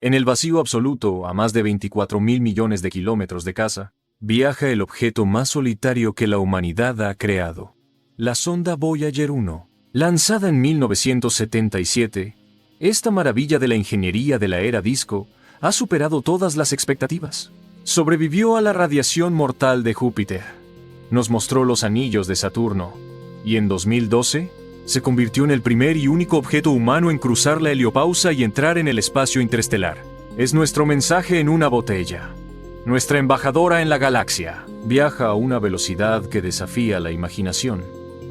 En el vacío absoluto, a más de 24.000 millones de kilómetros de casa, viaja el objeto más solitario que la humanidad ha creado. La sonda Voyager 1, lanzada en 1977, esta maravilla de la ingeniería de la era disco ha superado todas las expectativas. Sobrevivió a la radiación mortal de Júpiter, nos mostró los anillos de Saturno, y en 2012 se convirtió en el primer y único objeto humano en cruzar la heliopausa y entrar en el espacio interestelar. Es nuestro mensaje en una botella. Nuestra embajadora en la galaxia viaja a una velocidad que desafía la imaginación.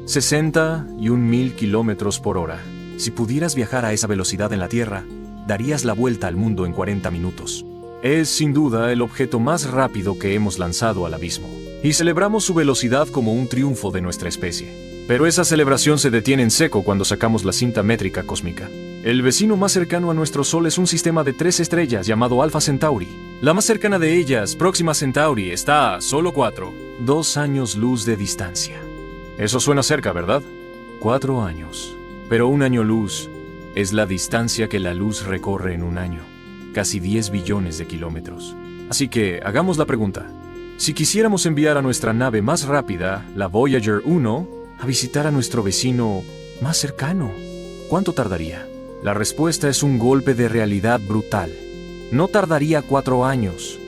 61.000 kilómetros por hora. Si pudieras viajar a esa velocidad en la Tierra, darías la vuelta al mundo en 40 minutos. Es sin duda el objeto más rápido que hemos lanzado al abismo, y celebramos su velocidad como un triunfo de nuestra especie. Pero esa celebración se detiene en seco cuando sacamos la cinta métrica cósmica. El vecino más cercano a nuestro Sol es un sistema de 3 estrellas llamado Alpha Centauri. La más cercana de ellas, Próxima Centauri, está a solo 2 años luz de distancia. Eso suena cerca, ¿verdad? 4 años. Pero un año luz es la distancia que la luz recorre en un año. Casi 10 billones de kilómetros. Así que hagamos la pregunta. Si quisiéramos enviar a nuestra nave más rápida, la Voyager 1, a visitar a nuestro vecino más cercano, ¿cuánto tardaría? La respuesta es un golpe de realidad brutal. No tardaría 4 años,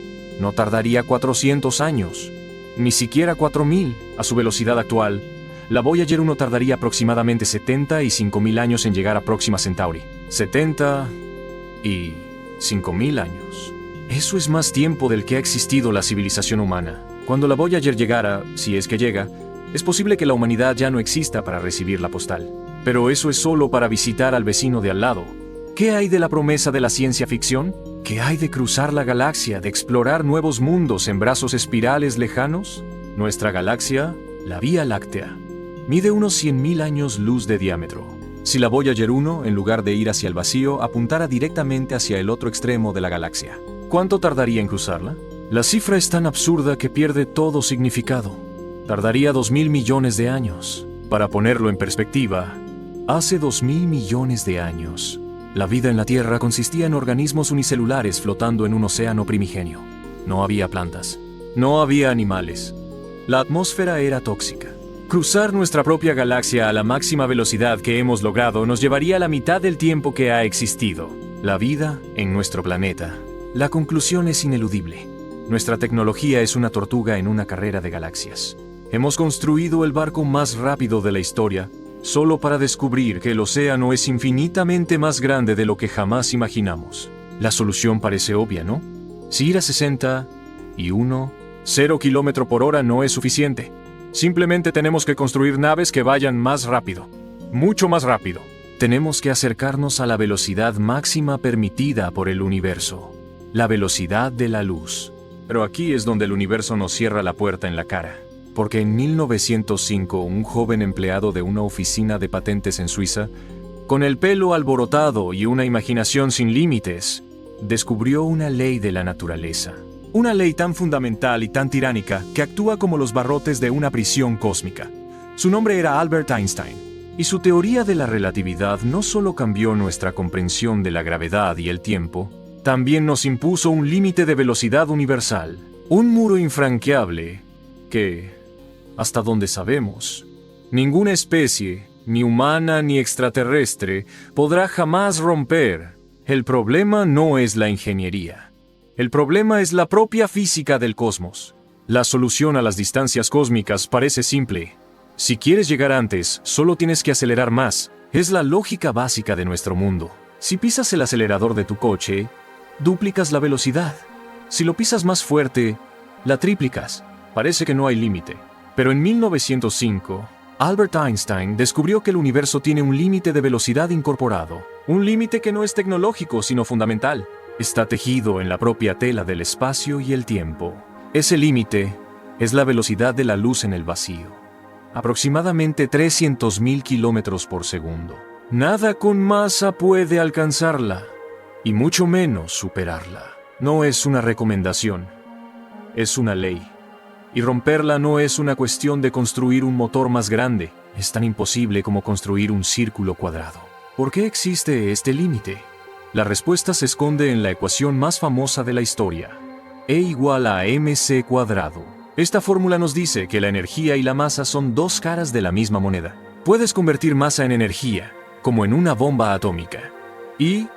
no tardaría 400 años, ni siquiera 4.000 a su velocidad actual. La Voyager 1 tardaría aproximadamente 75.000 años en llegar a Próxima Centauri. 75.000 años. Eso es más tiempo del que ha existido la civilización humana. Cuando la Voyager llegara, si es que llega, es posible que la humanidad ya no exista para recibir la postal. Pero eso es solo para visitar al vecino de al lado. ¿Qué hay de la promesa de la ciencia ficción? ¿Qué hay de cruzar la galaxia, de explorar nuevos mundos en brazos espirales lejanos? Nuestra galaxia, la Vía Láctea, mide unos 100.000 años luz de diámetro. Si la Voyager 1, en lugar de ir hacia el vacío, apuntara directamente hacia el otro extremo de la galaxia, ¿cuánto tardaría en cruzarla? La cifra es tan absurda que pierde todo significado. Tardaría 2.000 millones de años. Para ponerlo en perspectiva, hace 2.000 millones de años, la vida en la Tierra consistía en organismos unicelulares flotando en un océano primigenio. No había plantas, no había animales. La atmósfera era tóxica. Cruzar nuestra propia galaxia a la máxima velocidad que hemos logrado nos llevaría la mitad del tiempo que ha existido la vida en nuestro planeta. La conclusión es ineludible. Nuestra tecnología es una tortuga en una carrera de galaxias. Hemos construido el barco más rápido de la historia, solo para descubrir que el océano es infinitamente más grande de lo que jamás imaginamos. La solución parece obvia, ¿no? Si ir a 0 kilómetro por hora no es suficiente. Simplemente tenemos que construir naves que vayan más rápido, mucho más rápido. Tenemos que acercarnos a la velocidad máxima permitida por el universo, la velocidad de la luz. Pero aquí es donde el universo nos cierra la puerta en la cara. Porque en 1905 un joven empleado de una oficina de patentes en Suiza, con el pelo alborotado y una imaginación sin límites, descubrió una ley de la naturaleza. Una ley tan fundamental y tan tiránica que actúa como los barrotes de una prisión cósmica. Su nombre era Albert Einstein, y su teoría de la relatividad no solo cambió nuestra comprensión de la gravedad y el tiempo, también nos impuso un límite de velocidad universal, un muro infranqueable que, hasta donde sabemos, ninguna especie, ni humana ni extraterrestre, podrá jamás romper. El problema no es la ingeniería. El problema es la propia física del cosmos. La solución a las distancias cósmicas parece simple. Si quieres llegar antes, solo tienes que acelerar más. Es la lógica básica de nuestro mundo. Si pisas el acelerador de tu coche, duplicas la velocidad. Si lo pisas más fuerte, la triplicas. Parece que no hay límite. Pero en 1905, Albert Einstein descubrió que el universo tiene un límite de velocidad incorporado. Un límite que no es tecnológico, sino fundamental. Está tejido en la propia tela del espacio y el tiempo. Ese límite es la velocidad de la luz en el vacío. Aproximadamente 300.000 kilómetros por segundo. Nada con masa puede alcanzarla, y mucho menos superarla. No es una recomendación, es una ley. Y romperla no es una cuestión de construir un motor más grande. Es tan imposible como construir un círculo cuadrado. ¿Por qué existe este límite? La respuesta se esconde en la ecuación más famosa de la historia. E igual a mc². Esta fórmula nos dice que la energía y la masa son dos caras de la misma moneda. Puedes convertir masa en energía, como en una bomba atómica. Y,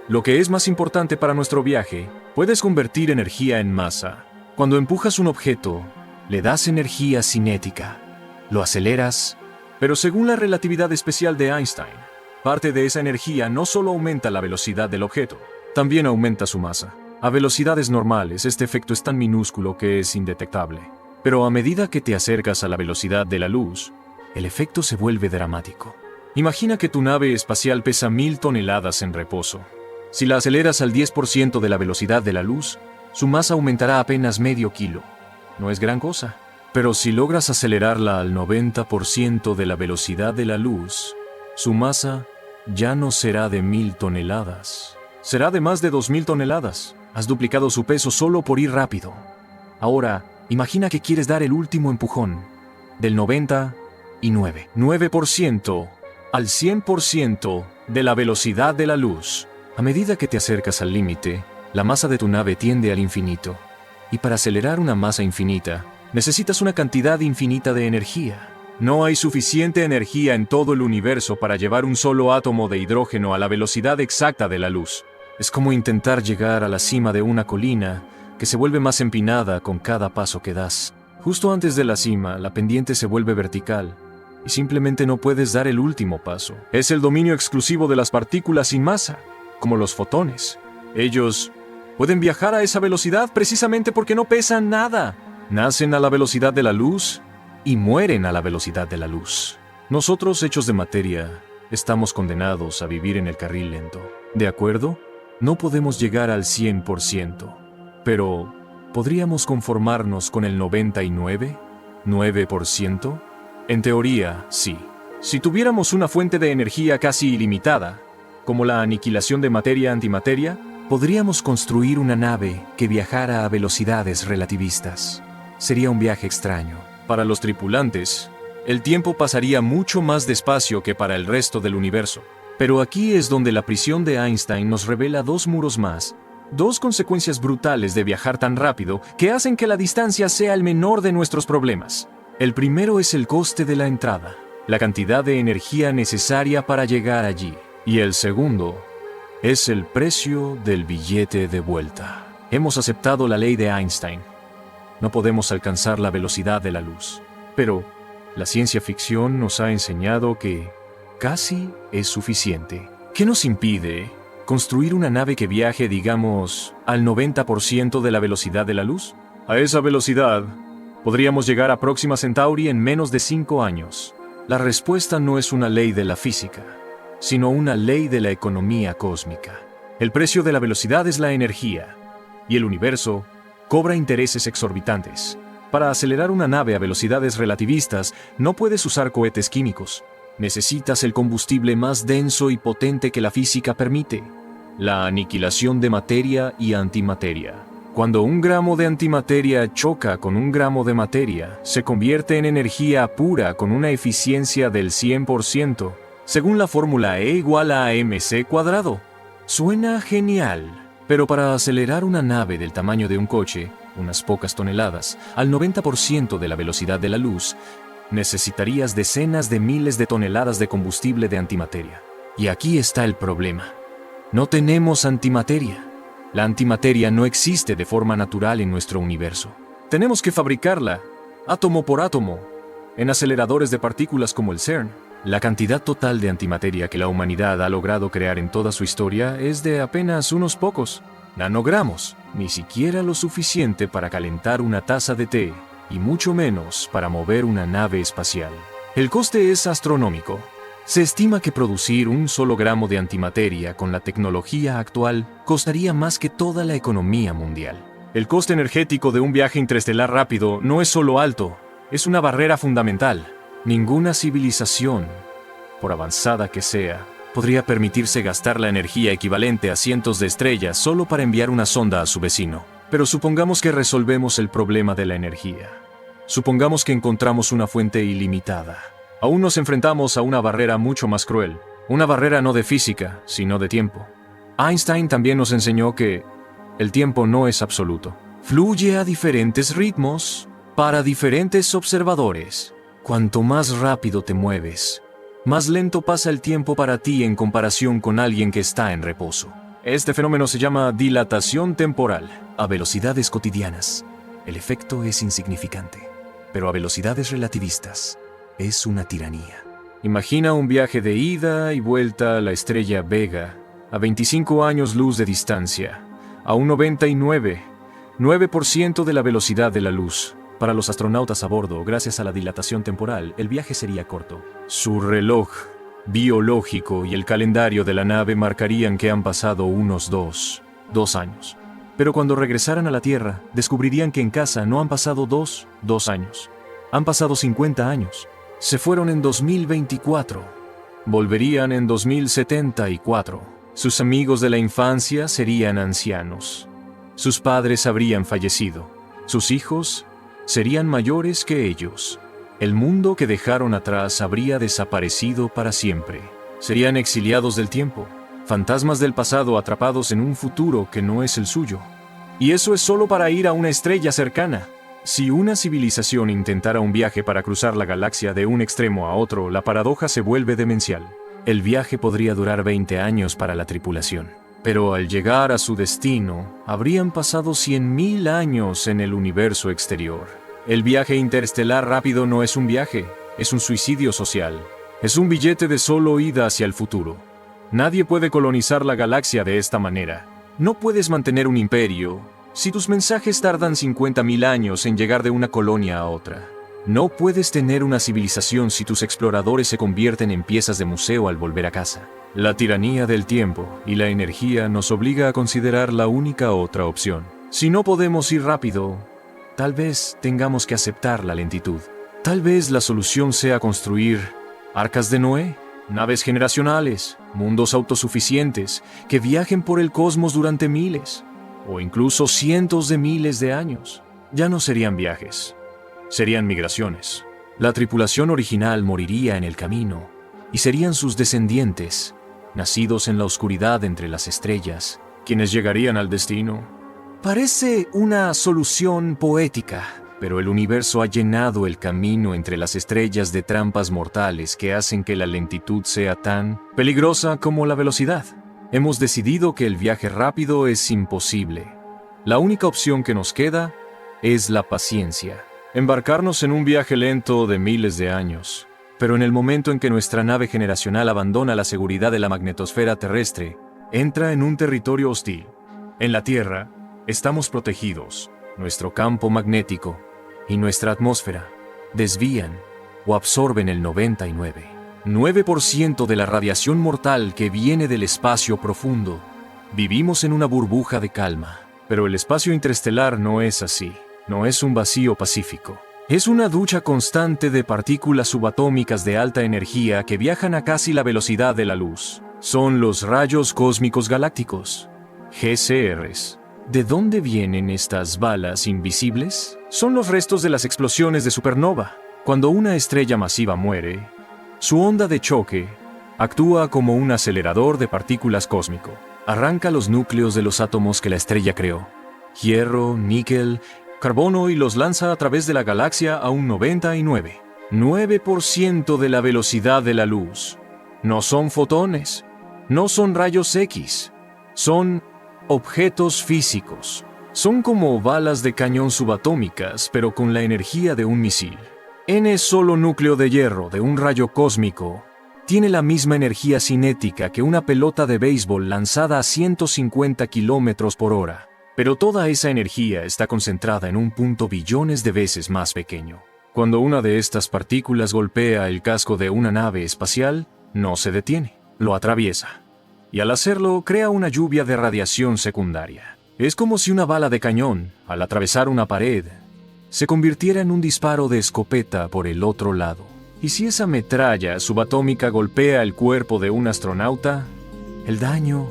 lo que es más importante para nuestro viaje, puedes convertir energía en masa. Cuando empujas un objeto, le das energía cinética. Lo aceleras, pero según la relatividad especial de Einstein, parte de esa energía no solo aumenta la velocidad del objeto, también aumenta su masa. A velocidades normales, este efecto es tan minúsculo que es indetectable. Pero a medida que te acercas a la velocidad de la luz, el efecto se vuelve dramático. Imagina que tu nave espacial pesa 1000 toneladas en reposo. Si la aceleras al 10% de la velocidad de la luz, su masa aumentará apenas medio kilo. No es gran cosa. Pero si logras acelerarla al 90% de la velocidad de la luz, su masa ya no será de 1000 toneladas. Será de más de 2000 toneladas. Has duplicado su peso solo por ir rápido. Ahora, imagina que quieres dar el último empujón, del 99% al 100% de la velocidad de la luz. A medida que te acercas al límite, la masa de tu nave tiende al infinito. Y para acelerar una masa infinita, necesitas una cantidad infinita de energía. No hay suficiente energía en todo el universo para llevar un solo átomo de hidrógeno a la velocidad exacta de la luz. Es como intentar llegar a la cima de una colina que se vuelve más empinada con cada paso que das. Justo antes de la cima, la pendiente se vuelve vertical y simplemente no puedes dar el último paso. Es el dominio exclusivo de las partículas sin masa, como los fotones. Ellos pueden viajar a esa velocidad precisamente porque no pesan nada. Nacen a la velocidad de la luz y mueren a la velocidad de la luz. Nosotros, hechos de materia, estamos condenados a vivir en el carril lento. ¿De acuerdo? No podemos llegar al 100%, pero ¿podríamos conformarnos con el 99%? En teoría, sí. Si tuviéramos una fuente de energía casi ilimitada, como la aniquilación de materia-antimateria, podríamos construir una nave que viajara a velocidades relativistas. Sería un viaje extraño. Para los tripulantes, el tiempo pasaría mucho más despacio que para el resto del universo. Pero aquí es donde la prisión de Einstein nos revela dos muros más, dos consecuencias brutales de viajar tan rápido que hacen que la distancia sea el menor de nuestros problemas. El primero es el coste de la entrada, la cantidad de energía necesaria para llegar allí. Y el segundo es el precio del billete de vuelta. Hemos aceptado la ley de Einstein. No podemos alcanzar la velocidad de la luz. Pero la ciencia ficción nos ha enseñado que casi es suficiente. ¿Qué nos impide construir una nave que viaje, digamos, al 90% de la velocidad de la luz? A esa velocidad, podríamos llegar a Próxima Centauri en menos de 5 años. La respuesta no es una ley de la física, sino una ley de la economía cósmica. El precio de la velocidad es la energía, y el universo cobra intereses exorbitantes. Para acelerar una nave a velocidades relativistas, no puedes usar cohetes químicos. Necesitas el combustible más denso y potente que la física permite: la aniquilación de materia y antimateria. Cuando un gramo de antimateria choca con un gramo de materia, se convierte en energía pura con una eficiencia del 100%, según la fórmula E igual a mc². Suena genial, pero para acelerar una nave del tamaño de un coche, unas pocas toneladas, al 90% de la velocidad de la luz, necesitarías decenas de miles de toneladas de combustible de antimateria. Y aquí está el problema. No tenemos antimateria. La antimateria no existe de forma natural en nuestro universo. Tenemos que fabricarla, átomo por átomo, en aceleradores de partículas como el CERN. La cantidad total de antimateria que la humanidad ha logrado crear en toda su historia es de apenas unos pocos nanogramos, ni siquiera lo suficiente para calentar una taza de té, y mucho menos para mover una nave espacial. El coste es astronómico. Se estima que producir un solo gramo de antimateria con la tecnología actual costaría más que toda la economía mundial. El coste energético de un viaje interestelar rápido no es solo alto, es una barrera fundamental. Ninguna civilización, por avanzada que sea, podría permitirse gastar la energía equivalente a cientos de estrellas solo para enviar una sonda a su vecino. Pero supongamos que resolvemos el problema de la energía. Supongamos que encontramos una fuente ilimitada. Aún nos enfrentamos a una barrera mucho más cruel. Una barrera no de física, sino de tiempo. Einstein también nos enseñó que el tiempo no es absoluto. Fluye a diferentes ritmos para diferentes observadores. Cuanto más rápido te mueves, más lento pasa el tiempo para ti en comparación con alguien que está en reposo. Este fenómeno se llama dilatación temporal. A velocidades cotidianas, el efecto es insignificante, pero a velocidades relativistas, es una tiranía. Imagina un viaje de ida y vuelta a la estrella Vega, a 25 años luz de distancia, a un 99,9% de la velocidad de la luz. Para los astronautas a bordo, gracias a la dilatación temporal, el viaje sería corto. Su reloj biológico y el calendario de la nave marcarían que han pasado unos dos años. Pero cuando regresaran a la Tierra, descubrirían que en casa no han pasado dos años. Han pasado 50 años. Se fueron en 2024. Volverían en 2074. Sus amigos de la infancia serían ancianos. Sus padres habrían fallecido. Sus hijos serían mayores que ellos. El mundo que dejaron atrás habría desaparecido para siempre. Serían exiliados del tiempo, fantasmas del pasado atrapados en un futuro que no es el suyo. Y eso es solo para ir a una estrella cercana. Si una civilización intentara un viaje para cruzar la galaxia de un extremo a otro, la paradoja se vuelve demencial. El viaje podría durar 20 años para la tripulación. Pero al llegar a su destino, habrían pasado 100.000 años en el universo exterior. El viaje interestelar rápido no es un viaje, es un suicidio social. Es un billete de solo ida hacia el futuro. Nadie puede colonizar la galaxia de esta manera. No puedes mantener un imperio si tus mensajes tardan 50.000 años en llegar de una colonia a otra. No puedes tener una civilización si tus exploradores se convierten en piezas de museo al volver a casa. La tiranía del tiempo y la energía nos obliga a considerar la única otra opción. Si no podemos ir rápido, tal vez tengamos que aceptar la lentitud. Tal vez la solución sea construir arcas de Noé, naves generacionales, mundos autosuficientes que viajen por el cosmos durante miles o incluso cientos de miles de años. Ya no serían viajes, serían migraciones. La tripulación original moriría en el camino y serían sus descendientes, nacidos en la oscuridad entre las estrellas, quienes llegarían al destino. Parece una solución poética, pero el universo ha llenado el camino entre las estrellas de trampas mortales que hacen que la lentitud sea tan peligrosa como la velocidad. Hemos decidido que el viaje rápido es imposible. La única opción que nos queda es la paciencia. Embarcarnos en un viaje lento de miles de años. Pero en el momento en que nuestra nave generacional abandona la seguridad de la magnetosfera terrestre, entra en un territorio hostil. En la Tierra, estamos protegidos. Nuestro campo magnético y nuestra atmósfera desvían o absorben el 99,9% de la radiación mortal que viene del espacio profundo. Vivimos en una burbuja de calma, pero el espacio interestelar no es así. No es un vacío pacífico. Es una ducha constante de partículas subatómicas de alta energía que viajan a casi la velocidad de la luz. Son los rayos cósmicos galácticos, GCRs. ¿De dónde vienen estas balas invisibles? Son los restos de las explosiones de supernova. Cuando una estrella masiva muere, su onda de choque actúa como un acelerador de partículas cósmico. Arranca los núcleos de los átomos que la estrella creó, hierro, níquel, carbono, y los lanza a través de la galaxia a un 99,9% de la velocidad de la luz. No son fotones, no son rayos X, son objetos físicos. Son como balas de cañón subatómicas, pero con la energía de un misil. N solo núcleo de hierro de un rayo cósmico tiene la misma energía cinética que una pelota de béisbol lanzada a 150 kilómetros por hora. Pero toda esa energía está concentrada en un punto billones de veces más pequeño. Cuando una de estas partículas golpea el casco de una nave espacial, no se detiene, lo atraviesa. Y al hacerlo, crea una lluvia de radiación secundaria. Es como si una bala de cañón, al atravesar una pared, se convirtiera en un disparo de escopeta por el otro lado. Y si esa metralla subatómica golpea el cuerpo de un astronauta, el daño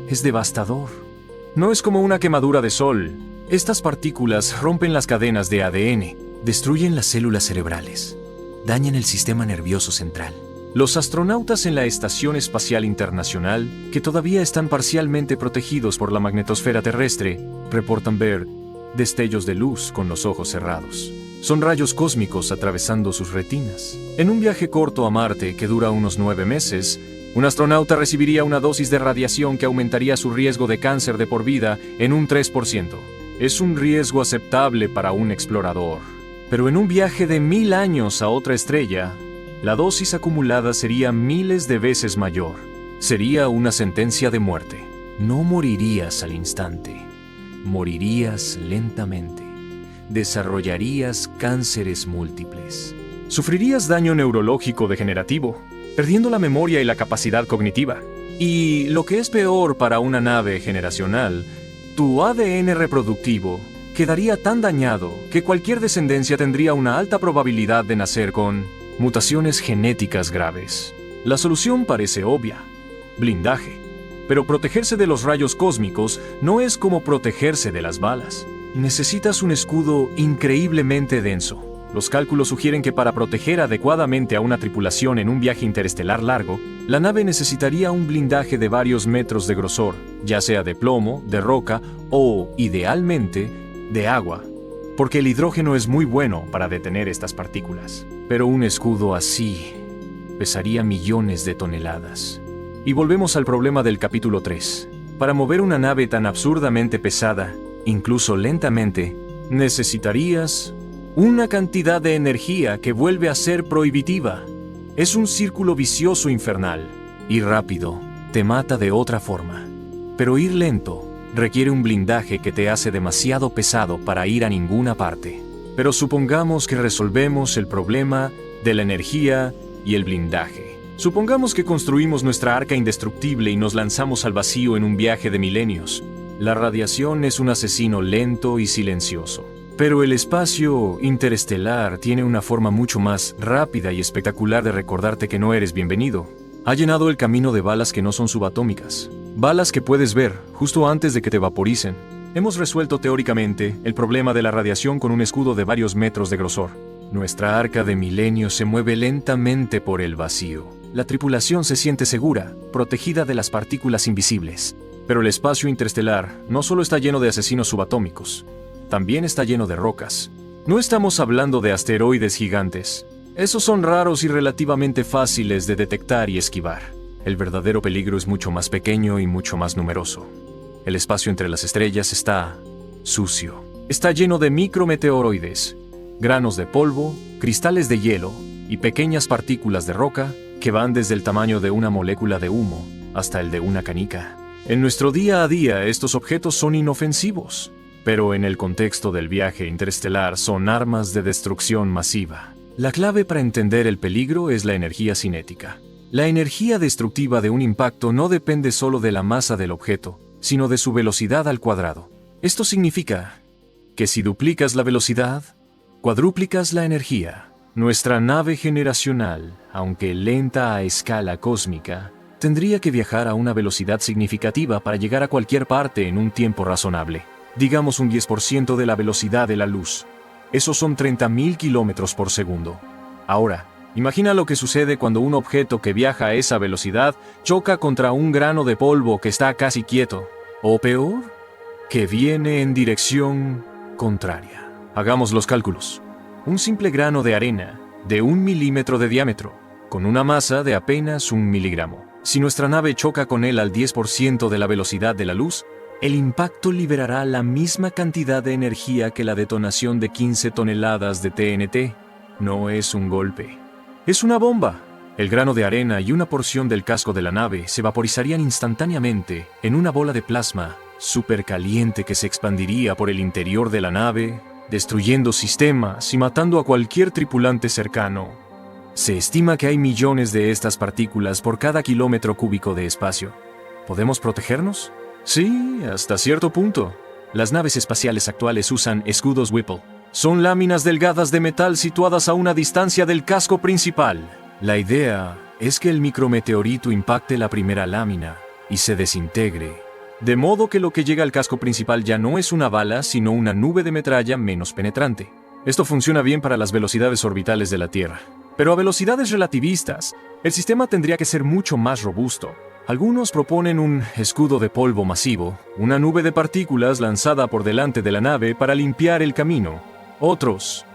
es devastador. No es como una quemadura de sol. Estas partículas rompen las cadenas de ADN, destruyen las células cerebrales, dañan el sistema nervioso central, Los astronautas en la Estación Espacial Internacional, que todavía están parcialmente protegidos por la magnetosfera terrestre, reportan ver destellos de luz con los ojos cerrados. Son rayos cósmicos atravesando sus retinas. En un viaje corto a Marte que dura unos 9 meses, un astronauta recibiría una dosis de radiación que aumentaría su riesgo de cáncer de por vida en un 3%. Es un riesgo aceptable para un explorador. Pero en un viaje de 1000 años a otra estrella, la dosis acumulada sería miles de veces mayor. Sería una sentencia de muerte. No morirías al instante. Morirías lentamente. Desarrollarías cánceres múltiples. Sufrirías daño neurológico degenerativo, perdiendo la memoria y la capacidad cognitiva. Y lo que es peor para una nave generacional, tu ADN reproductivo quedaría tan dañado que cualquier descendencia tendría una alta probabilidad de nacer con mutaciones genéticas graves. La solución parece obvia: blindaje. Pero protegerse de los rayos cósmicos no es como protegerse de las balas. Necesitas un escudo increíblemente denso. Los cálculos sugieren que para proteger adecuadamente a una tripulación en un viaje interestelar largo, la nave necesitaría un blindaje de varios metros de grosor, ya sea de plomo, de roca o, idealmente, de agua, porque el hidrógeno es muy bueno para detener estas partículas. Pero un escudo así pesaría millones de toneladas. Y volvemos al problema del capítulo 3. Para mover una nave tan absurdamente pesada, incluso lentamente, necesitarías una cantidad de energía que vuelve a ser prohibitiva. Es un círculo vicioso infernal. Ir rápido te mata de otra forma. Pero ir lento requiere un blindaje que te hace demasiado pesado para ir a ninguna parte. Pero supongamos que resolvemos el problema de la energía y el blindaje. Supongamos que construimos nuestra arca indestructible y nos lanzamos al vacío en un viaje de milenios. La radiación es un asesino lento y silencioso. Pero el espacio interestelar tiene una forma mucho más rápida y espectacular de recordarte que no eres bienvenido. Ha llenado el camino de balas que no son subatómicas. Balas que puedes ver justo antes de que te vaporicen. Hemos resuelto teóricamente el problema de la radiación con un escudo de varios metros de grosor. Nuestra arca de milenios se mueve lentamente por el vacío. La tripulación se siente segura, protegida de las partículas invisibles. Pero el espacio interestelar no solo está lleno de asesinos subatómicos, también está lleno de rocas. No estamos hablando de asteroides gigantes. Esos son raros y relativamente fáciles de detectar y esquivar. El verdadero peligro es mucho más pequeño y mucho más numeroso. El espacio entre las estrellas está sucio. Está lleno de micrometeoroides, granos de polvo, cristales de hielo y pequeñas partículas de roca que van desde el tamaño de una molécula de humo hasta el de una canica. En nuestro día a día estos objetos son inofensivos, pero en el contexto del viaje interestelar son armas de destrucción masiva. La clave para entender el peligro es la energía cinética. La energía destructiva de un impacto no depende solo de la masa del objeto, sino de su velocidad al cuadrado. Esto significa que si duplicas la velocidad, cuadruplicas la energía. Nuestra nave generacional, aunque lenta a escala cósmica, tendría que viajar a una velocidad significativa para llegar a cualquier parte en un tiempo razonable. Digamos un 10% de la velocidad de la luz. Esos son 30.000 kilómetros por segundo. Ahora, imagina lo que sucede cuando un objeto que viaja a esa velocidad choca contra un grano de polvo que está casi quieto. O peor, que viene en dirección contraria. Hagamos los cálculos. Un simple grano de arena de 1 milímetro de diámetro, con una masa de apenas 1 miligramo. Si nuestra nave choca con él al 10% de la velocidad de la luz, el impacto liberará la misma cantidad de energía que la detonación de 15 toneladas de TNT. No es un golpe. Es una bomba. El grano de arena y una porción del casco de la nave se vaporizarían instantáneamente en una bola de plasma supercaliente que se expandiría por el interior de la nave, destruyendo sistemas y matando a cualquier tripulante cercano. Se estima que hay millones de estas partículas por cada kilómetro cúbico de espacio. ¿Podemos protegernos? Sí, hasta cierto punto. Las naves espaciales actuales usan escudos Whipple. Son láminas delgadas de metal situadas a una distancia del casco principal. La idea es que el micrometeorito impacte la primera lámina y se desintegre, de modo que lo que llega al casco principal ya no es una bala, sino una nube de metralla menos penetrante. Esto funciona bien para las velocidades orbitales de la Tierra. Pero a velocidades relativistas, el sistema tendría que ser mucho más robusto. Algunos proponen un escudo de polvo masivo, una nube de partículas lanzada por delante de la nave para limpiar el camino. Otros,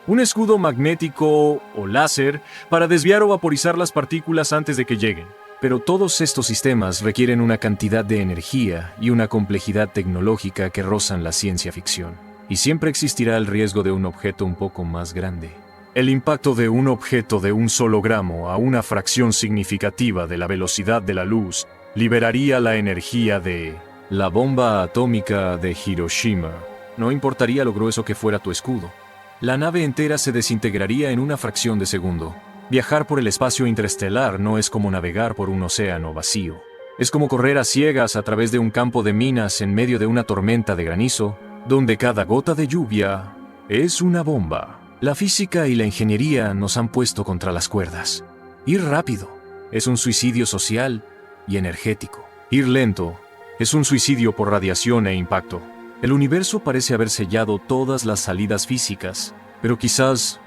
un escudo magnético o láser para desviar o vaporizar las partículas antes de que lleguen. Pero todos estos sistemas requieren una cantidad de energía y una complejidad tecnológica que rozan la ciencia ficción. Y siempre existirá el riesgo de un objeto un poco más grande. El impacto de un objeto de un solo gramo a una fracción significativa de la velocidad de la luz liberaría la energía de la bomba atómica de Hiroshima. No importaría lo grueso que fuera tu escudo. La nave entera se desintegraría en una fracción de segundo. Viajar por el espacio interestelar no es como navegar por un océano vacío. Es como correr a ciegas a través de un campo de minas en medio de una tormenta de granizo, donde cada gota de lluvia es una bomba. La física y la ingeniería nos han puesto contra las cuerdas. Ir rápido es un suicidio social y energético. Ir lento es un suicidio por radiación e impacto. El universo parece haber sellado todas las salidas físicas, pero quizás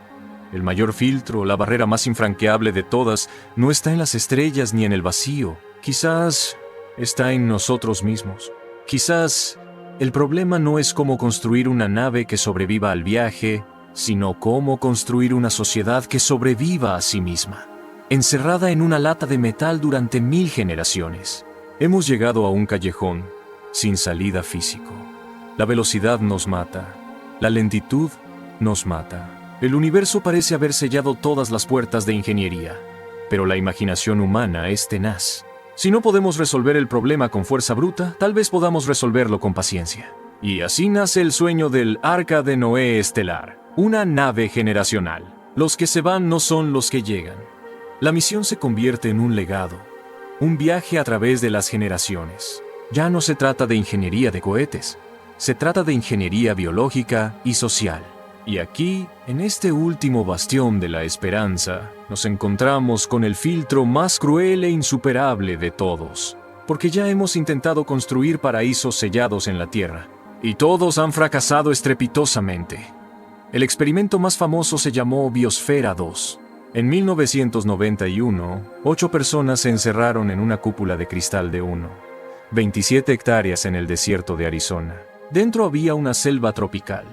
el mayor filtro, la barrera más infranqueable de todas, no está en las estrellas ni en el vacío. Quizás está en nosotros mismos. Quizás el problema no es cómo construir una nave que sobreviva al viaje, sino cómo construir una sociedad que sobreviva a sí misma, encerrada en una lata de metal durante 1000 generaciones. Hemos llegado a un callejón sin salida físico. La velocidad nos mata, la lentitud nos mata. El universo parece haber sellado todas las puertas de ingeniería, pero la imaginación humana es tenaz. Si no podemos resolver el problema con fuerza bruta, tal vez podamos resolverlo con paciencia. Y así nace el sueño del Arca de Noé estelar. Una nave generacional. Los que se van no son los que llegan. La misión se convierte en un legado, un viaje a través de las generaciones. Ya no se trata de ingeniería de cohetes, se trata de ingeniería biológica y social. Y aquí, en este último bastión de la esperanza, nos encontramos con el filtro más cruel e insuperable de todos, porque ya hemos intentado construir paraísos sellados en la Tierra, y todos han fracasado estrepitosamente. El experimento más famoso se llamó Biosfera 2. En 1991, 8 personas se encerraron en una cúpula de cristal de 27 hectáreas en el desierto de Arizona. Dentro había una selva tropical,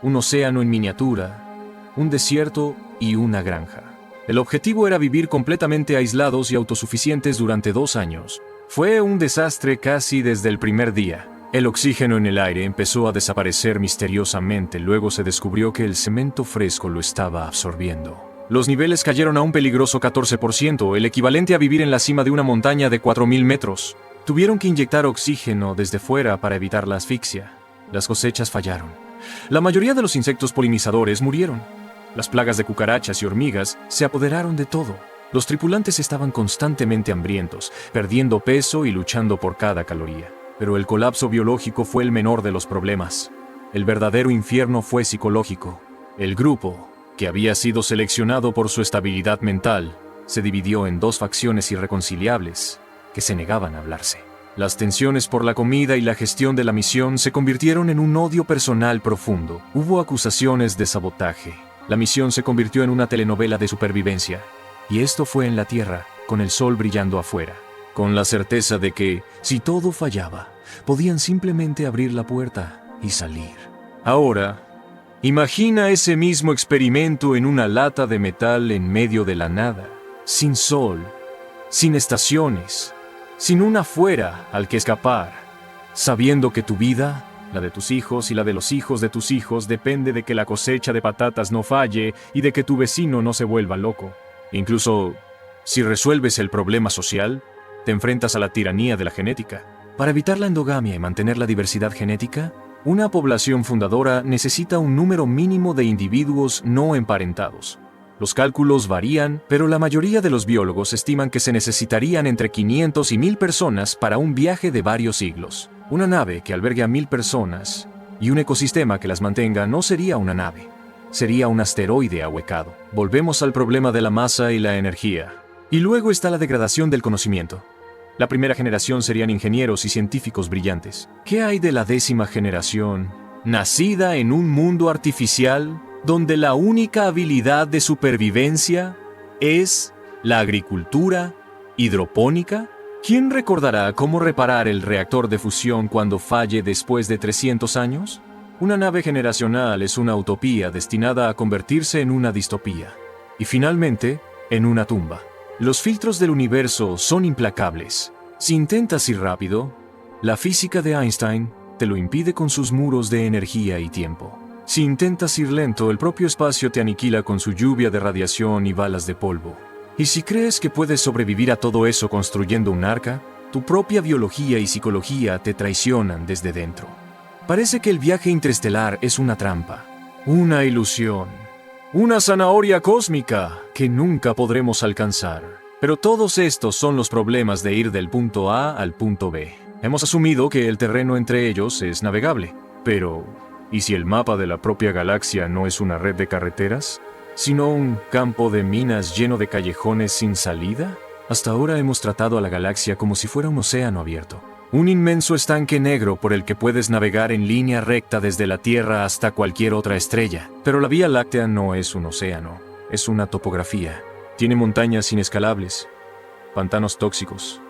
un océano en miniatura, un desierto y una granja. El objetivo era vivir completamente aislados y autosuficientes durante 2 años. Fue un desastre casi desde el primer día. El oxígeno en el aire empezó a desaparecer misteriosamente, luego se descubrió que el cemento fresco lo estaba absorbiendo. Los niveles cayeron a un peligroso 14%, el equivalente a vivir en la cima de una montaña de 4000 metros. Tuvieron que inyectar oxígeno desde fuera para evitar la asfixia. Las cosechas fallaron. La mayoría de los insectos polinizadores murieron. Las plagas de cucarachas y hormigas se apoderaron de todo. Los tripulantes estaban constantemente hambrientos, perdiendo peso y luchando por cada caloría. Pero el colapso biológico fue el menor de los problemas. El verdadero infierno fue psicológico. El grupo, que había sido seleccionado por su estabilidad mental, se dividió en 2 facciones irreconciliables que se negaban a hablarse. Las tensiones por la comida y la gestión de la misión se convirtieron en un odio personal profundo. Hubo acusaciones de sabotaje. La misión se convirtió en una telenovela de supervivencia. Y esto fue en la Tierra, con el sol brillando afuera, con la certeza de que, si todo fallaba, podían simplemente abrir la puerta y salir. Ahora, imagina ese mismo experimento en una lata de metal en medio de la nada, sin sol, sin estaciones, sin un afuera al que escapar, sabiendo que tu vida, la de tus hijos y la de los hijos de tus hijos, depende de que la cosecha de patatas no falle y de que tu vecino no se vuelva loco. Incluso, si resuelves el problema social, te enfrentas a la tiranía de la genética. Para evitar la endogamia y mantener la diversidad genética, una población fundadora necesita un número mínimo de individuos no emparentados. Los cálculos varían, pero la mayoría de los biólogos estiman que se necesitarían entre 500 y 1000 personas para un viaje de varios siglos. Una nave que albergue a 1000 personas y un ecosistema que las mantenga no sería una nave, sería un asteroide ahuecado. Volvemos al problema de la masa y la energía. Y luego está la degradación del conocimiento. La primera generación serían ingenieros y científicos brillantes. ¿Qué hay de la 10ª generación? Nacida en un mundo artificial, donde la única habilidad de supervivencia es la agricultura hidropónica? ¿Quién recordará cómo reparar el reactor de fusión cuando falle después de 300 años? Una nave generacional es una utopía destinada a convertirse en una distopía. Y finalmente, en una tumba. Los filtros del universo son implacables. Si intentas ir rápido, la física de Einstein te lo impide con sus muros de energía y tiempo. Si intentas ir lento, el propio espacio te aniquila con su lluvia de radiación y balas de polvo. Y si crees que puedes sobrevivir a todo eso construyendo un arca, tu propia biología y psicología te traicionan desde dentro. Parece que el viaje interestelar es una trampa, una ilusión, una zanahoria cósmica que nunca podremos alcanzar. Pero todos estos son los problemas de ir del punto A al punto B. Hemos asumido que el terreno entre ellos es navegable, pero ¿y si el mapa de la propia galaxia no es una red de carreteras, sino un campo de minas lleno de callejones sin salida? Hasta ahora hemos tratado a la galaxia como si fuera un océano abierto. Un inmenso estanque negro por el que puedes navegar en línea recta desde la Tierra hasta cualquier otra estrella. Pero la Vía Láctea no es un océano, es una topografía. Tiene montañas inescalables, pantanos tóxicos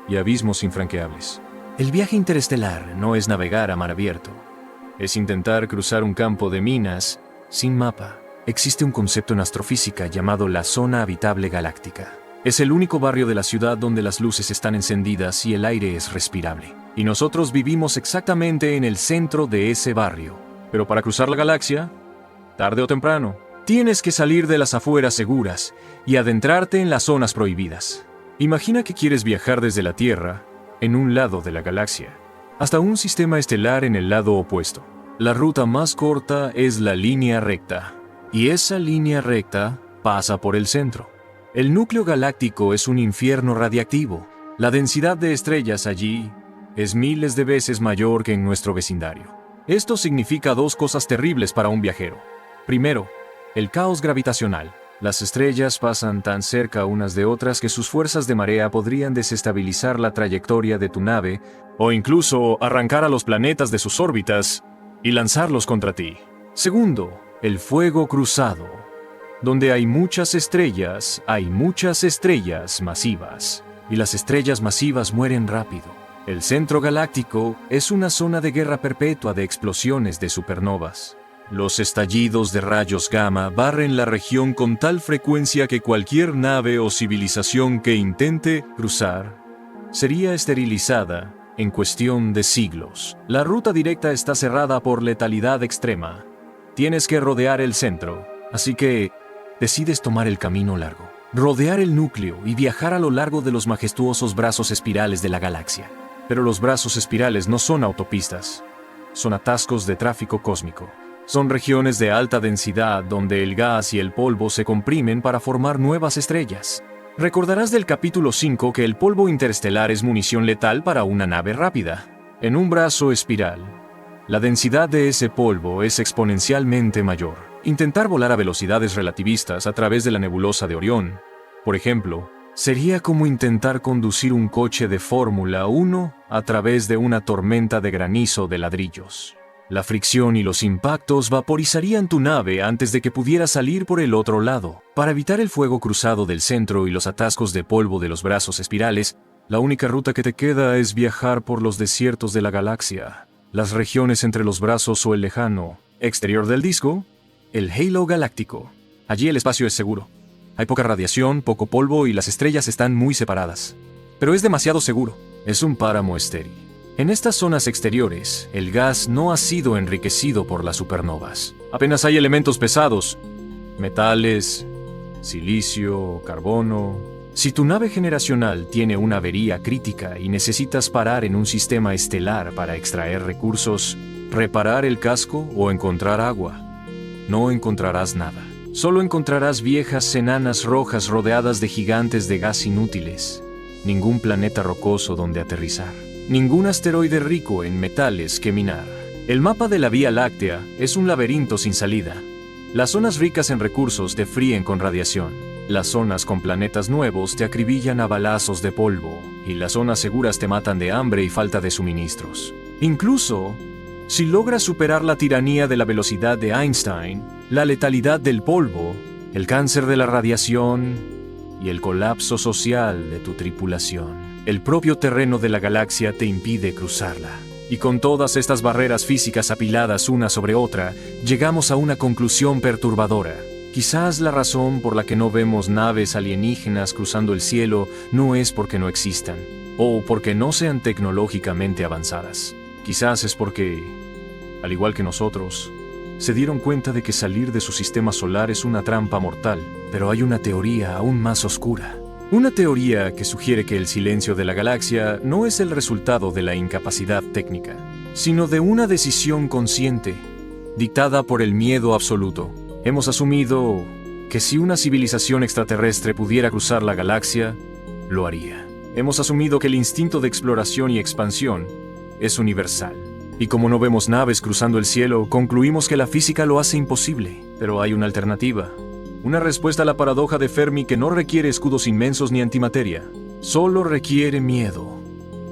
y abismos infranqueables. El viaje interestelar no es navegar a mar abierto. Es intentar cruzar un campo de minas sin mapa. Existe un concepto en astrofísica llamado la zona habitable galáctica. Es el único barrio de la ciudad donde las luces están encendidas y el aire es respirable. Y nosotros vivimos exactamente en el centro de ese barrio. Pero para cruzar la galaxia, tarde o temprano, tienes que salir de las afueras seguras y adentrarte en las zonas prohibidas. Imagina que quieres viajar desde la Tierra, en un lado de la galaxia, hasta un sistema estelar en el lado opuesto. La ruta más corta es la línea recta, y esa línea recta pasa por el centro. El núcleo galáctico es un infierno radiactivo. La densidad de estrellas allí es miles de veces mayor que en nuestro vecindario. Esto significa dos cosas terribles para un viajero. Primero, el caos gravitacional. Las estrellas pasan tan cerca unas de otras que sus fuerzas de marea podrían desestabilizar la trayectoria de tu nave o incluso arrancar a los planetas de sus órbitas y lanzarlos contra ti. Segundo, el fuego cruzado. Donde hay muchas estrellas masivas, y las estrellas masivas mueren rápido. El centro galáctico es una zona de guerra perpetua de explosiones de supernovas. Los estallidos de rayos gamma barren la región con tal frecuencia que cualquier nave o civilización que intente cruzar sería esterilizada en cuestión de siglos. La ruta directa está cerrada por letalidad extrema. Tienes que rodear el centro, así que decides tomar el camino largo, rodear el núcleo y viajar a lo largo de los majestuosos brazos espirales de la galaxia. Pero los brazos espirales no son autopistas, son atascos de tráfico cósmico. Son regiones de alta densidad donde el gas y el polvo se comprimen para formar nuevas estrellas. Recordarás del capítulo 5 que el polvo interestelar es munición letal para una nave rápida. En un brazo espiral, la densidad de ese polvo es exponencialmente mayor. Intentar volar a velocidades relativistas a través de la nebulosa de Orión, por ejemplo, sería como intentar conducir un coche de Fórmula 1 a través de una tormenta de granizo de ladrillos. La fricción y los impactos vaporizarían tu nave antes de que pudiera salir por el otro lado. Para evitar el fuego cruzado del centro y los atascos de polvo de los brazos espirales, la única ruta que te queda es viajar por los desiertos de la galaxia, las regiones entre los brazos o el lejano exterior del disco, el halo galáctico. Allí el espacio es seguro. Hay poca radiación, poco polvo y las estrellas están muy separadas. Pero es demasiado seguro. Es un páramo estéril. En estas zonas exteriores, el gas no ha sido enriquecido por las supernovas. Apenas hay elementos pesados, metales, silicio, carbono. Si tu nave generacional tiene una avería crítica y necesitas parar en un sistema estelar para extraer recursos, reparar el casco o encontrar agua, no encontrarás nada. Solo encontrarás viejas enanas rojas rodeadas de gigantes de gas inútiles. Ningún planeta rocoso donde aterrizar. Ningún asteroide rico en metales que minar. El mapa de la Vía Láctea es un laberinto sin salida. Las zonas ricas en recursos te fríen con radiación. Las zonas con planetas nuevos te acribillan a balazos de polvo. Y las zonas seguras te matan de hambre y falta de suministros. Incluso, si logras superar la tiranía de la velocidad de Einstein, la letalidad del polvo, el cáncer de la radiación y el colapso social de tu tripulación. El propio terreno de la galaxia te impide cruzarla. Y con todas estas barreras físicas apiladas una sobre otra, llegamos a una conclusión perturbadora. Quizás la razón por la que no vemos naves alienígenas cruzando el cielo no es porque no existan, o porque no sean tecnológicamente avanzadas. Quizás es porque, al igual que nosotros, se dieron cuenta de que salir de su sistema solar es una trampa mortal. Pero hay una teoría aún más oscura. Una teoría que sugiere que el silencio de la galaxia no es el resultado de la incapacidad técnica, sino de una decisión consciente, dictada por el miedo absoluto. Hemos asumido que si una civilización extraterrestre pudiera cruzar la galaxia, lo haría. Hemos asumido que el instinto de exploración y expansión es universal. Y como no vemos naves cruzando el cielo, concluimos que la física lo hace imposible. Pero hay una alternativa. Una respuesta a la paradoja de Fermi que no requiere escudos inmensos ni antimateria. Solo requiere miedo.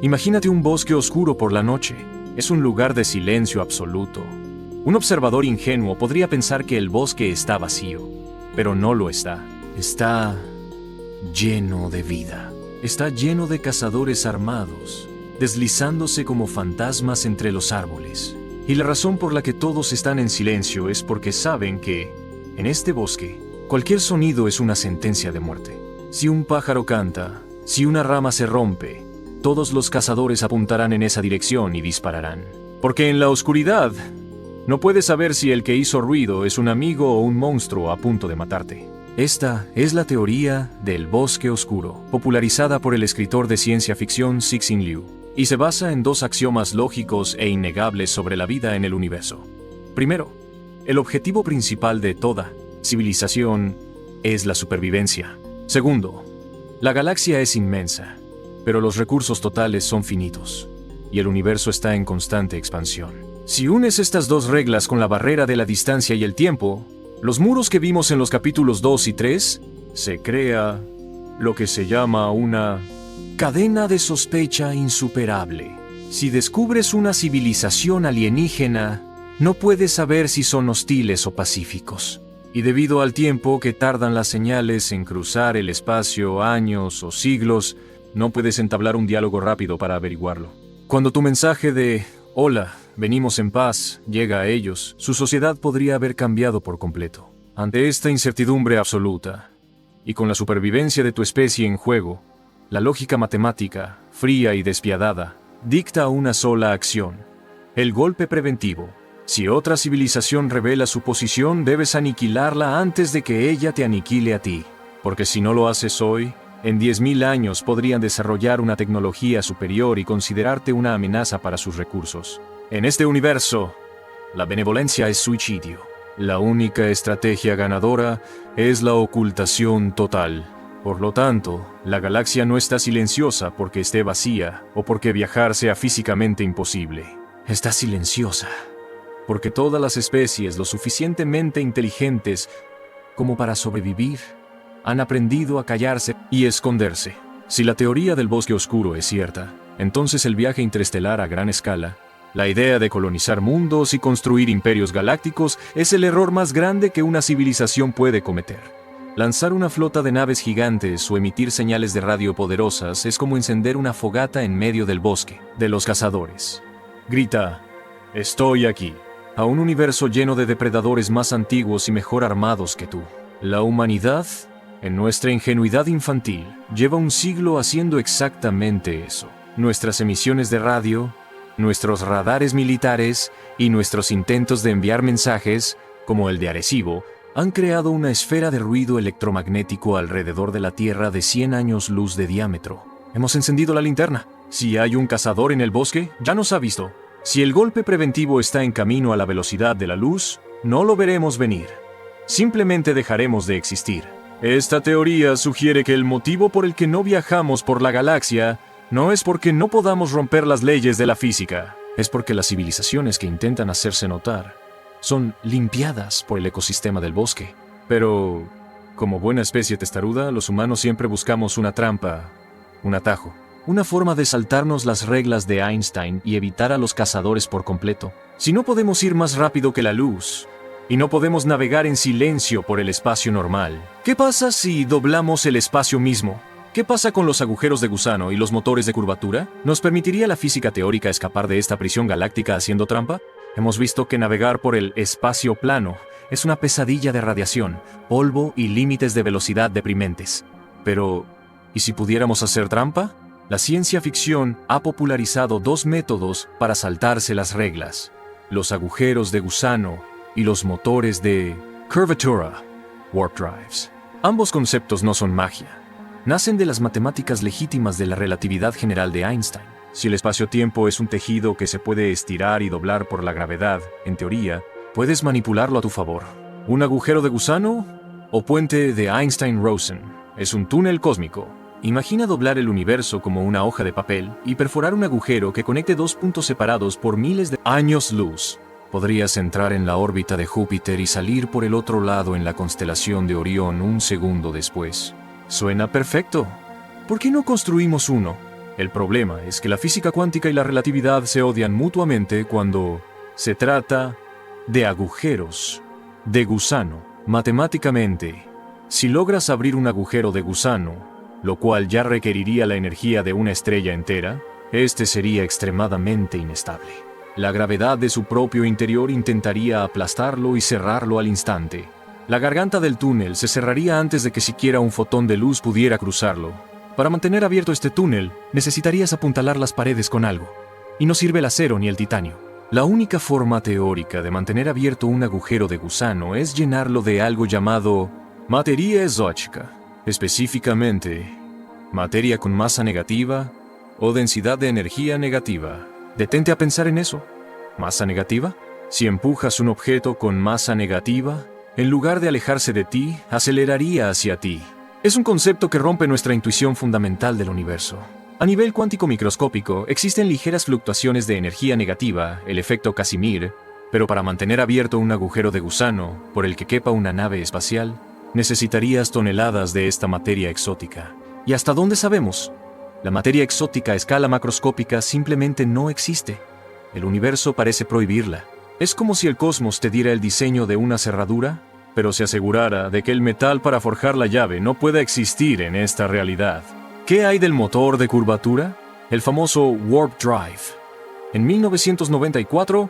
Imagínate un bosque oscuro por la noche. Es un lugar de silencio absoluto. Un observador ingenuo podría pensar que el bosque está vacío, pero no lo está. Está lleno de vida. Está lleno de cazadores armados, deslizándose como fantasmas entre los árboles. Y la razón por la que todos están en silencio es porque saben que, en este bosque, cualquier sonido es una sentencia de muerte. Si un pájaro canta, si una rama se rompe, todos los cazadores apuntarán en esa dirección y dispararán. Porque en la oscuridad, no puedes saber si el que hizo ruido es un amigo o un monstruo a punto de matarte. Esta es la teoría del bosque oscuro, popularizada por el escritor de ciencia ficción Cixin Liu, y se basa en dos axiomas lógicos e innegables sobre la vida en el universo. Primero, el objetivo principal de toda civilización es la supervivencia. Segundo, la galaxia es inmensa, pero los recursos totales son finitos, y el universo está en constante expansión. Si unes estas dos reglas con la barrera de la distancia y el tiempo, los muros que vimos en los capítulos 2 y 3, se crea lo que se llama una cadena de sospecha insuperable. Si descubres una civilización alienígena, no puedes saber si son hostiles o pacíficos. Y debido al tiempo que tardan las señales en cruzar el espacio, años o siglos, no puedes entablar un diálogo rápido para averiguarlo. Cuando tu mensaje de «Hola, venimos en paz» llega a ellos, su sociedad podría haber cambiado por completo. Ante esta incertidumbre absoluta, y con la supervivencia de tu especie en juego, la lógica matemática, fría y despiadada, dicta una sola acción: el golpe preventivo. Si otra civilización revela su posición, debes aniquilarla antes de que ella te aniquile a ti. Porque si no lo haces hoy, en 10.000 años podrían desarrollar una tecnología superior y considerarte una amenaza para sus recursos. En este universo, la benevolencia es suicidio. La única estrategia ganadora es la ocultación total. Por lo tanto, la galaxia no está silenciosa porque esté vacía o porque viajar sea físicamente imposible. Está silenciosa porque todas las especies lo suficientemente inteligentes como para sobrevivir han aprendido a callarse y esconderse. Si la teoría del bosque oscuro es cierta, entonces el viaje interestelar a gran escala, la idea de colonizar mundos y construir imperios galácticos, es el error más grande que una civilización puede cometer. Lanzar una flota de naves gigantes o emitir señales de radio poderosas es como encender una fogata en medio del bosque de los cazadores. Grita: «Estoy aquí», a un universo lleno de depredadores más antiguos y mejor armados que tú. La humanidad, en nuestra ingenuidad infantil, lleva un siglo haciendo exactamente eso. Nuestras emisiones de radio, nuestros radares militares y nuestros intentos de enviar mensajes, como el de Arecibo, han creado una esfera de ruido electromagnético alrededor de la Tierra de 100 años luz de diámetro. Hemos encendido la linterna. Si hay un cazador en el bosque, ya nos ha visto. Si el golpe preventivo está en camino a la velocidad de la luz, no lo veremos venir. Simplemente dejaremos de existir. Esta teoría sugiere que el motivo por el que no viajamos por la galaxia no es porque no podamos romper las leyes de la física. Es porque las civilizaciones que intentan hacerse notar son limpiadas por el ecosistema del bosque. Pero, como buena especie testaruda, los humanos siempre buscamos una trampa, un atajo. Una forma de saltarnos las reglas de Einstein y evitar a los cazadores por completo. Si no podemos ir más rápido que la luz, Y no podemos navegar en silencio por el espacio normal. ¿Qué pasa si doblamos el espacio mismo? ¿Qué pasa con los agujeros de gusano y los motores de curvatura? ¿Nos permitiría la física teórica escapar de esta prisión galáctica haciendo trampa? Hemos visto que navegar por el espacio plano es una pesadilla de radiación, polvo y límites de velocidad deprimentes. Pero, ¿y si pudiéramos hacer trampa? La ciencia ficción ha popularizado dos métodos para saltarse las reglas: los agujeros de gusano y los motores de curvatura, warp drives. Ambos conceptos no son magia. Nacen de las matemáticas legítimas de la relatividad general de Einstein. Si el espacio-tiempo es un tejido que se puede estirar y doblar por la gravedad, en teoría, puedes manipularlo a tu favor. ¿Un agujero de gusano o puente de Einstein-Rosen? Es un túnel cósmico. Imagina doblar el universo como una hoja de papel y perforar un agujero que conecte dos puntos separados por miles de años luz. Podrías entrar en la órbita de Júpiter y salir por el otro lado en la constelación de Orión un segundo después. Suena perfecto. ¿Por qué no construimos uno? El problema es que la física cuántica y la relatividad se odian mutuamente cuando se trata de agujeros de gusano. Matemáticamente, si logras abrir un agujero de gusano, lo cual ya requeriría la energía de una estrella entera, este sería extremadamente inestable. La gravedad de su propio interior intentaría aplastarlo y cerrarlo al instante. La garganta del túnel se cerraría antes de que siquiera un fotón de luz pudiera cruzarlo. Para mantener abierto este túnel, necesitarías apuntalar las paredes con algo. Y no sirve el acero ni el titanio. La única forma teórica de mantener abierto un agujero de gusano es llenarlo de algo llamado materia exótica. Específicamente, materia con masa negativa o densidad de energía negativa. Detente a pensar en eso. ¿Masa negativa? Si empujas un objeto con masa negativa, en lugar de alejarse de ti, aceleraría hacia ti. Es un concepto que rompe nuestra intuición fundamental del universo. A nivel cuántico microscópico, existen ligeras fluctuaciones de energía negativa, el efecto Casimir, pero para mantener abierto un agujero de gusano por el que quepa una nave espacial, necesitarías toneladas de esta materia exótica. ¿Y hasta dónde sabemos? La materia exótica a escala macroscópica simplemente no existe. El universo parece prohibirla. Es como si el cosmos te diera el diseño de una cerradura, pero se asegurara de que el metal para forjar la llave no pueda existir en esta realidad. ¿Qué hay del motor de curvatura? El famoso Warp Drive. En 1994,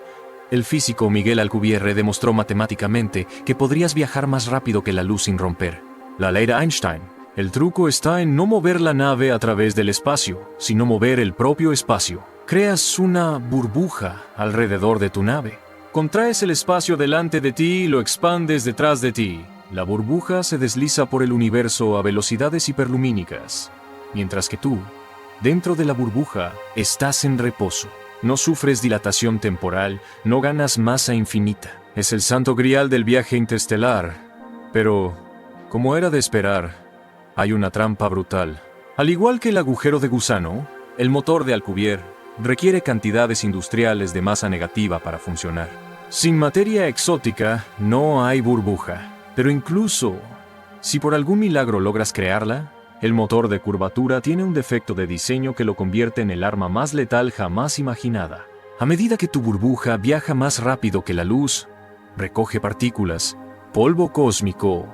el físico Miguel Alcubierre demostró matemáticamente que podrías viajar más rápido que la luz sin romper. La ley de Einstein. El truco está en no mover la nave a través del espacio, sino mover el propio espacio. Creas una burbuja alrededor de tu nave. Contraes el espacio delante de ti y lo expandes detrás de ti. La burbuja se desliza por el universo a velocidades hiperlumínicas, mientras que tú, dentro de la burbuja, estás en reposo. No sufres dilatación temporal, no ganas masa infinita. Es el santo grial del viaje interestelar. Pero, como era de esperar, hay una trampa brutal. Al igual que el agujero de gusano, el motor de Alcubierre requiere cantidades industriales de masa negativa para funcionar. Sin materia exótica, no hay burbuja. Pero incluso, si por algún milagro logras crearla, el motor de curvatura tiene un defecto de diseño que lo convierte en el arma más letal jamás imaginada. A medida que tu burbuja viaja más rápido que la luz, recoge partículas, polvo cósmico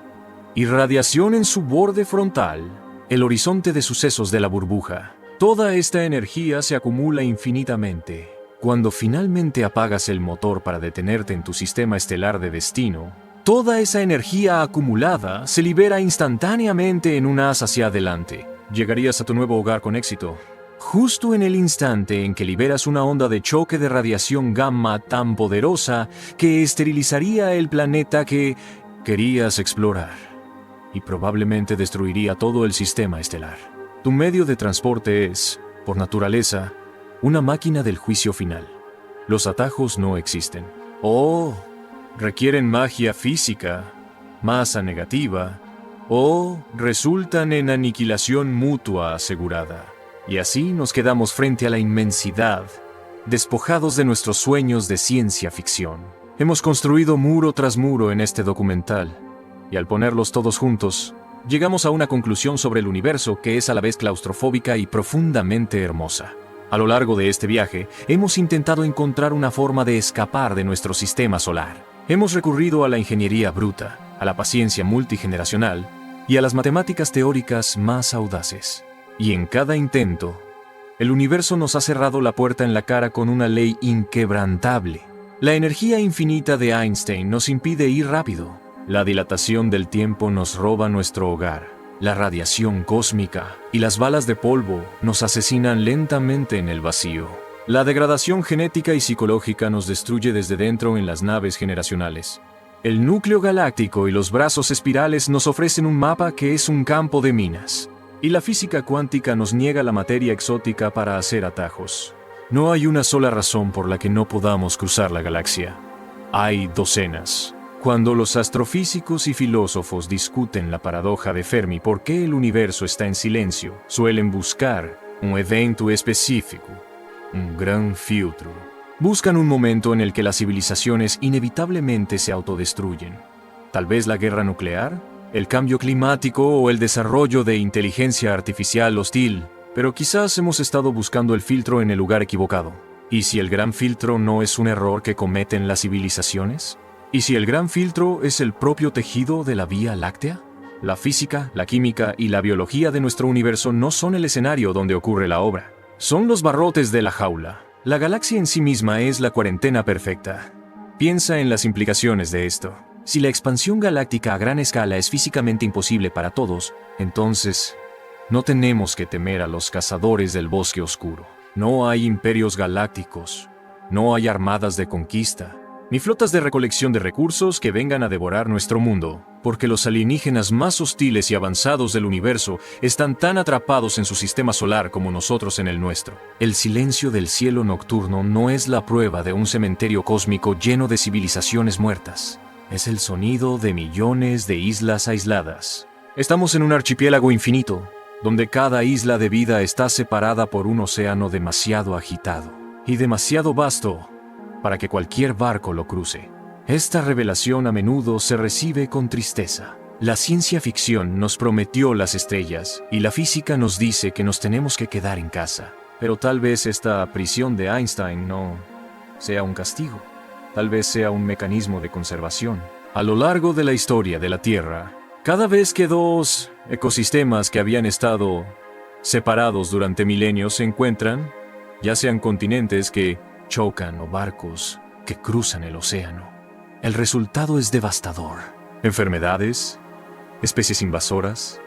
y radiación en su borde frontal, el horizonte de sucesos de la burbuja. Toda esta energía se acumula infinitamente. Cuando finalmente apagas el motor para detenerte en tu sistema estelar de destino, toda esa energía acumulada se libera instantáneamente en un haz hacia adelante. Llegarías a tu nuevo hogar con éxito, justo en el instante en que liberas una onda de choque de radiación gamma tan poderosa que esterilizaría el planeta que querías explorar y probablemente destruiría todo el sistema estelar. Tu medio de transporte es, por naturaleza, una máquina del juicio final. Los atajos no existen. O requieren magia física, masa negativa, o resultan en aniquilación mutua asegurada. Y así nos quedamos frente a la inmensidad, despojados de nuestros sueños de ciencia ficción. Hemos construido muro tras muro en este documental, y al ponerlos todos juntos, llegamos a una conclusión sobre el universo que es a la vez claustrofóbica y profundamente hermosa. A lo largo de este viaje, hemos intentado encontrar una forma de escapar de nuestro sistema solar. Hemos recurrido a la ingeniería bruta, a la paciencia multigeneracional y a las matemáticas teóricas más audaces. Y en cada intento, el universo nos ha cerrado la puerta en la cara con una ley inquebrantable. La energía infinita de Einstein nos impide ir rápido. La dilatación del tiempo nos roba nuestro hogar. La radiación cósmica y las balas de polvo nos asesinan lentamente en el vacío. La degradación genética y psicológica nos destruye desde dentro en las naves generacionales. El núcleo galáctico y los brazos espirales nos ofrecen un mapa que es un campo de minas. Y la física cuántica nos niega la materia exótica para hacer atajos. No hay una sola razón por la que no podamos cruzar la galaxia. Hay docenas. Cuando los astrofísicos y filósofos discuten la paradoja de Fermi por qué el universo está en silencio, suelen buscar un evento específico, un gran filtro. Buscan un momento en el que las civilizaciones inevitablemente se autodestruyen. Tal vez la guerra nuclear, el cambio climático o el desarrollo de inteligencia artificial hostil. Pero quizás hemos estado buscando el filtro en el lugar equivocado. ¿Y si el gran filtro no es un error que cometen las civilizaciones? ¿Y si el gran filtro es el propio tejido de la Vía Láctea? La física, la química y la biología de nuestro universo no son el escenario donde ocurre la obra. Son los barrotes de la jaula. La galaxia en sí misma es la cuarentena perfecta. Piensa en las implicaciones de esto. Si la expansión galáctica a gran escala es físicamente imposible para todos, entonces no tenemos que temer a los cazadores del bosque oscuro. No hay imperios galácticos, no hay armadas de conquista, ni flotas de recolección de recursos que vengan a devorar nuestro mundo, porque los alienígenas más hostiles y avanzados del universo están tan atrapados en su sistema solar como nosotros en el nuestro. El silencio del cielo nocturno no es la prueba de un cementerio cósmico lleno de civilizaciones muertas. Es el sonido de millones de islas aisladas. Estamos en un archipiélago infinito, donde cada isla de vida está separada por un océano demasiado agitado y demasiado vasto para que cualquier barco lo cruce. Esta revelación a menudo se recibe con tristeza. La ciencia ficción nos prometió las estrellas y la física nos dice que nos tenemos que quedar en casa. Pero tal vez esta prisión de Einstein no sea un castigo. Tal vez sea un mecanismo de conservación. A lo largo de la historia de la Tierra, cada vez que dos ecosistemas que habían estado separados durante milenios se encuentran, ya sean continentes que chocan o barcos que cruzan el océano, el resultado es devastador. Enfermedades, especies invasoras,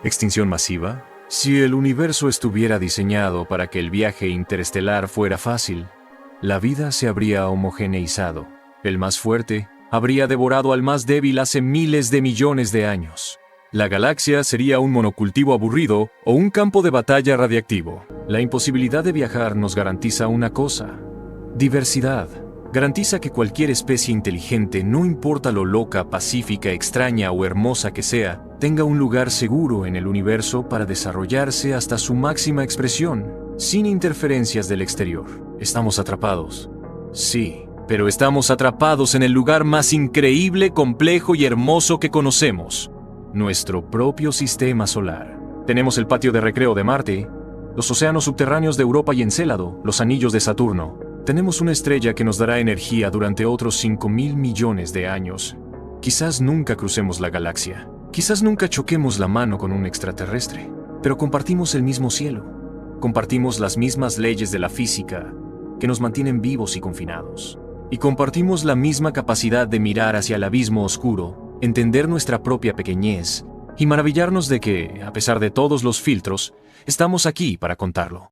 extinción masiva. Si el universo estuviera diseñado para que el viaje interestelar fuera fácil, la vida se habría homogeneizado. El más fuerte habría devorado al más débil hace miles de millones de años. La galaxia sería un monocultivo aburrido o un campo de batalla radiactivo. La imposibilidad de viajar nos garantiza una cosa: diversidad. Garantiza que cualquier especie inteligente, no importa lo loca, pacífica, extraña o hermosa que sea, tenga un lugar seguro en el universo para desarrollarse hasta su máxima expresión, sin interferencias del exterior. Estamos atrapados. Sí, pero estamos atrapados en el lugar más increíble, complejo y hermoso que conocemos: nuestro propio sistema solar. Tenemos el patio de recreo de Marte, los océanos subterráneos de Europa y Encélado, los anillos de Saturno. Tenemos una estrella que nos dará energía durante otros 5.000 millones de años. Quizás nunca crucemos la galaxia. Quizás nunca choquemos la mano con un extraterrestre. Pero compartimos el mismo cielo. Compartimos las mismas leyes de la física que nos mantienen vivos y confinados. Y compartimos la misma capacidad de mirar hacia el abismo oscuro, entender nuestra propia pequeñez y maravillarnos de que, a pesar de todos los filtros, estamos aquí para contarlo.